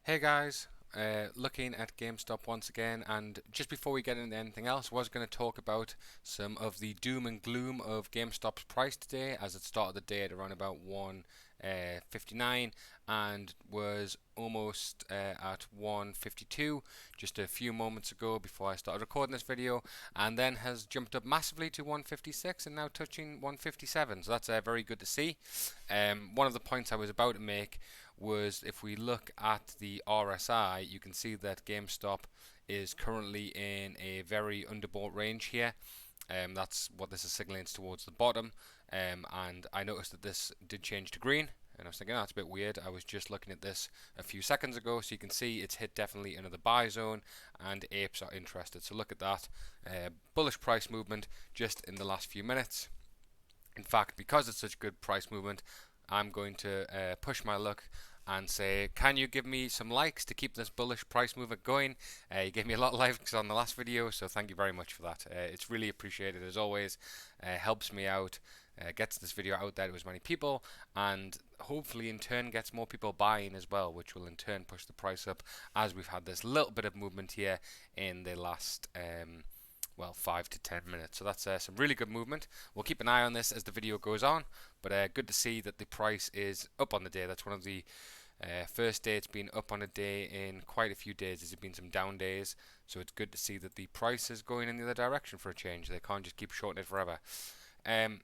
Hey guys, looking at GameStop once again, and just before we get into anything else, was going to talk about some of the doom and gloom of GameStop's price today, as it started the day at around about 159 and was almost at 152 just a few moments ago before I started recording this video, and then has jumped up massively to 156 and now touching 157. So that's very good to see. One of the points I was about to make was if we look at the RSI, you can see that GameStop is currently in a very underbought range here. That's what this is signaling towards the bottom. And I noticed that this did change to green. And I was thinking, oh, that's a bit weird. I was just looking at this a few seconds ago, so you can see it's hit definitely another buy zone, and apes are interested. So look at that bullish price movement just in the last few minutes. In fact, because it's such good price movement, I'm going to push my luck and say, can you give me some likes to keep this bullish price movement going? You gave me a lot of likes on the last video, so thank you very much for that. It's really appreciated as always. Helps me out, gets this video out there to as many people, and hopefully in turn gets more people buying as well, which will in turn push the price up, as we've had this little bit of movement here in the last 5 to 10 minutes. So that's some really good movement. We'll keep an eye on this as the video goes on, but good to see that the price is up on the day. That's one of the first day it's been up on a day in quite a few days. There's been some down days, so it's good to see that the price is going in the other direction for a change. They can't just keep shorting it forever. Um,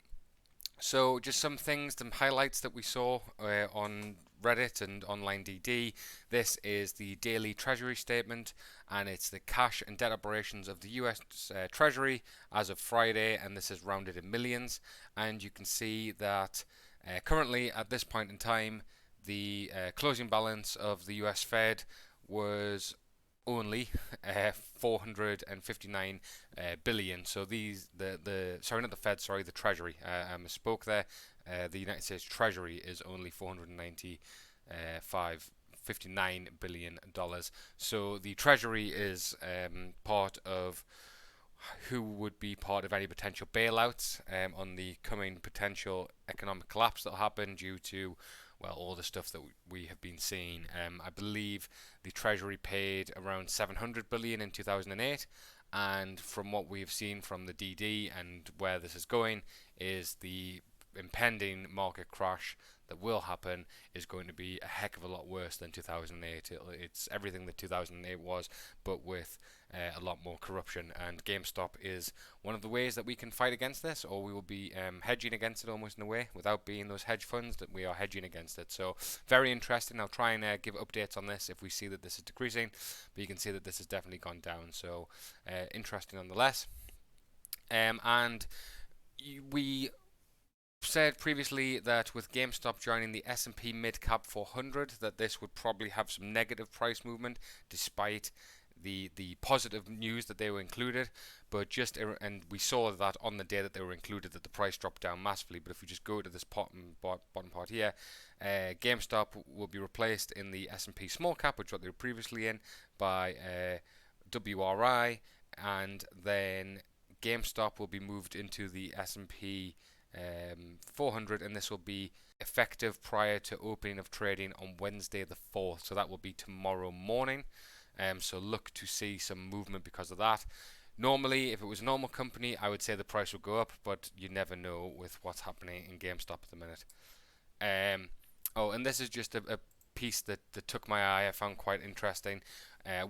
so just some things, some highlights that we saw on Reddit and online DD. This is the daily Treasury statement, and it's the cash and debt operations of the US Treasury as of Friday, and this is rounded in millions. And you can see that currently at this point in time, the closing balance of the US Fed was only 459 billion. So the sorry, not the Fed, sorry, the Treasury. I misspoke there. The United States Treasury is only 495.59 billion dollars. So the Treasury is part of who would be part of any potential bailouts on the coming potential economic collapse that will happen due to, well, all the stuff that we have been seeing. I believe the Treasury paid around 700 billion in 2008, and from what we've seen from the DD and where this is going, is the impending market crash that will happen is going to be a heck of a lot worse than 2008. It's everything that 2008 was, but with a lot more corruption. And GameStop is one of the ways that we can fight against this, or we will be hedging against it almost in a way, without being those hedge funds, that we are hedging against it. So very interesting. I'll try and give updates on this if we see that this is decreasing, but you can see that this has definitely gone down. So interesting nonetheless. And we said previously that with GameStop joining the S&P Mid Cap 400, that this would probably have some negative price movement, despite the positive news that they were included. But and we saw that on the day that they were included, that the price dropped down massively. But if we just go to this bottom part here, GameStop will be replaced in the S&P Small Cap, which what they were previously in, by WRI, and then GameStop will be moved into the S&P 400, and this will be effective prior to opening of trading on Wednesday the 4th. So that will be tomorrow morning. So look to see some movement because of that. Normally, if it was a normal company, I would say the price would go up, but you never know with what's happening in GameStop at the minute. Oh, and this is just a piece that took my eye. I found quite interesting.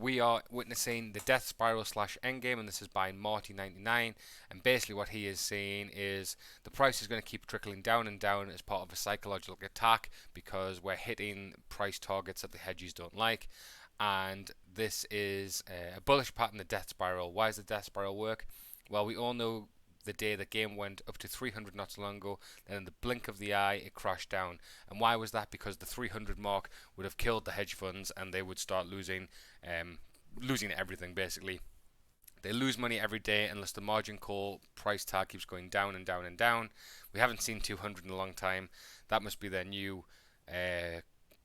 We are witnessing the death spiral slash endgame, and this is by Marty99. And basically, what he is saying is the price is going to keep trickling down and down as part of a psychological attack, because we're hitting price targets that the hedges don't like. And this is a bullish pattern, the death spiral. Why does the death spiral work? Well, we all know the day the game went up to 300 not so long ago, then in the blink of the eye it crashed down. And why was that? Because the 300 mark would have killed the hedge funds, and they would start losing everything basically. They lose money every day unless the margin call price tag keeps going down and down and down. We haven't seen 200 in a long time. That must be their new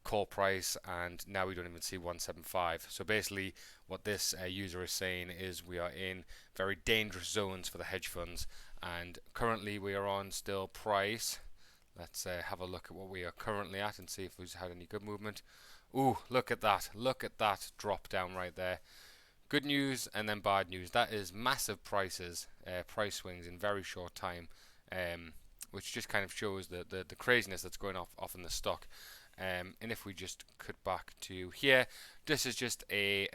call price, and now we don't even see 175. So basically what this user is saying is we are in very dangerous zones for the hedge funds, and currently we are on still price. Let's have a look at what we are currently at and see if we've had any good movement. Ooh, look at that. Look at that drop down right there. Good news and then bad news. That is massive price swings in very short time, um, which just kind of shows the craziness that's going off in the stock. And if we just cut back to here, this is just a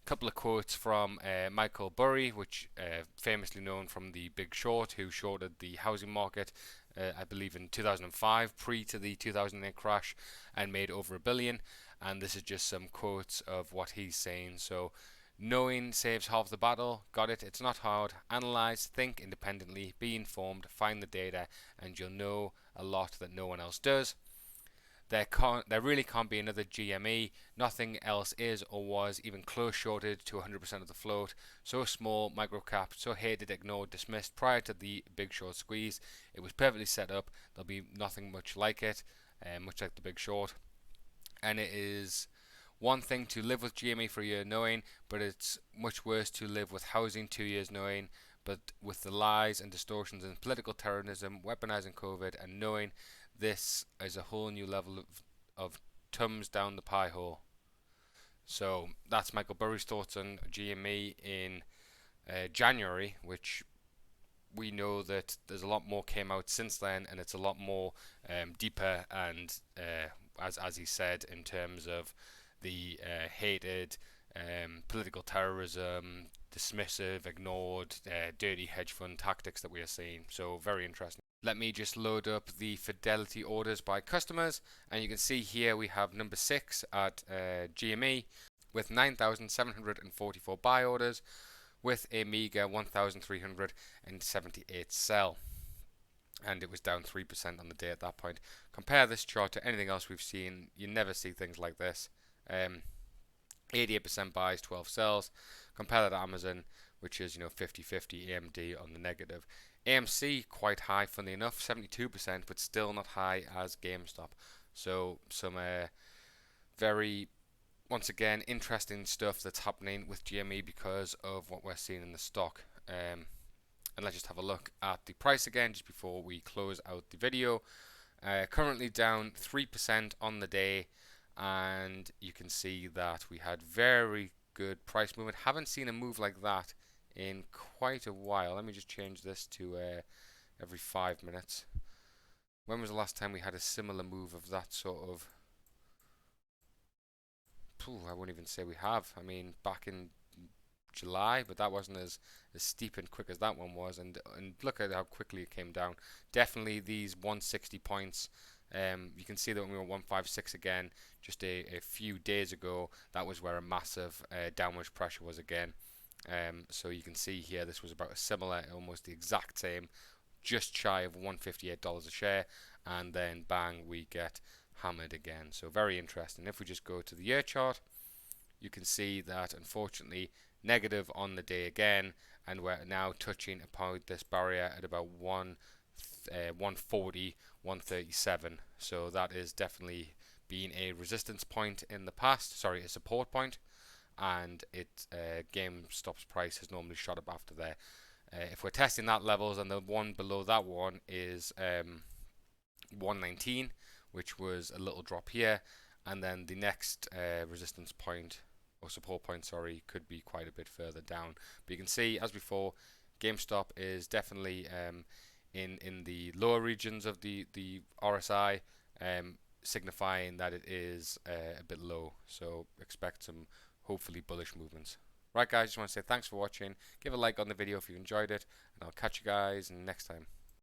couple of quotes from Michael Burry, which famously known from The Big Short, who shorted the housing market, I believe in 2005, pre to the 2008 crash, and made over $1 billion. And this is just some quotes of what he's saying. So, knowing saves half the battle. Got it? It's not hard. Analyze, think independently, be informed, find the data, and you'll know a lot that no one else does. There really can't be another GME. Nothing else is or was even close shorted to 100% of the float. So small, microcap, so hated, ignored, dismissed prior to the big short squeeze. It was perfectly set up. There'll be nothing much like it, much like the big short. And it is one thing to live with GME for a year knowing, but it's much worse to live with housing 2 years knowing, but with the lies and distortions and political terrorism, weaponizing COVID, and knowing this is a whole new level of tums down the pie hole. So that's Michael Burry's thoughts on GME in January, which we know that there's a lot more came out since then, and it's a lot more deeper and as he said, in terms of the hated political terrorism, dismissive, ignored, dirty hedge fund tactics that we are seeing. So very interesting. Let me just load up the Fidelity orders by customers, and you can see here we have number 6 at GME with 9,744 buy orders with a meager 1,378 sell, and it was down 3% on the day at that point. Compare this chart to anything else we've seen. You never see things like this. 88% buys, 12 sells. Compare that to Amazon, which is 50-50. AMD on the negative. AMC quite high, funny enough, 72%, but still not high as GameStop. So some very, once again, interesting stuff that's happening with GME because of what we're seeing in the stock. And let's just have a look at the price again just before we close out the video. Currently down 3% on the day, and you can see that we had very good price movement. Haven't seen a move like that in quite a while. Let me just change this to every 5 minutes. When was the last time we had a similar move of that sort of... I won't even say we have. I mean, back in July, but that wasn't as steep and quick as that one was, and look at how quickly it came down. Definitely these 160 points. You can see that when we were 156 again just a few days ago, that was where a massive downward pressure was again. So you can see here this was about a similar, almost the exact same, just shy of $158 a share, and then bang, we get hammered again. So very interesting. If we just go to the year chart, you can see that unfortunately negative on the day again, and we're now touching upon this barrier at about 140, 137. So that is definitely been a resistance point in the past, sorry, a support point, and it GameStop's price has normally shot up after there. If we're testing that levels, and the one below that one is 119, which was a little drop here, and then the next resistance point or support point, sorry, could be quite a bit further down. But you can see, as before, GameStop is definitely in the lower regions of the RSI, signifying that it is a bit low. So expect some hopefully bullish movements. Right, guys, just want to say thanks for watching. Give a like on the video if you enjoyed it, and I'll catch you guys next time.